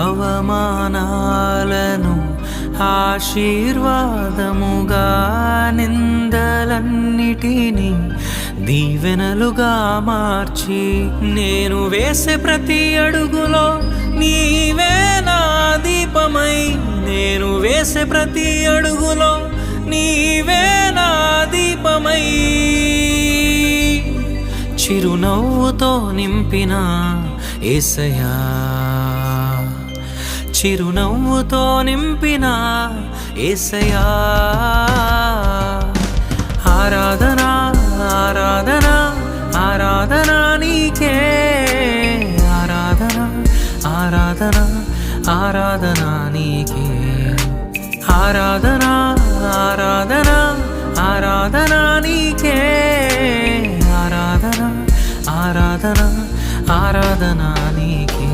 అవమానాలను ఆశీర్వాదముగా, నిందలన్నిటినీ దీవెనలుగా మార్చి, నేను వేసే ప్రతి అడుగులో నీవే నా దీపమై, నేను వేసే ప్రతి అడుగులో నీవే నా దీపమై, చిరునవ్వుతో నింపిన యేసయ్యా, చిరునవ్వుతో నింపిన యేసయ్యా. ఆరాధనా ఆరాధనా ఆరాధనా నీకే, ఆరాధనా ఆరాధనా ఆరాధనా నీకే, ఆరాధనా ఆరాధనా ఆరాధనా నీకే, ఆరాధనా ఆరాధనా ఆరాధనా నీకే.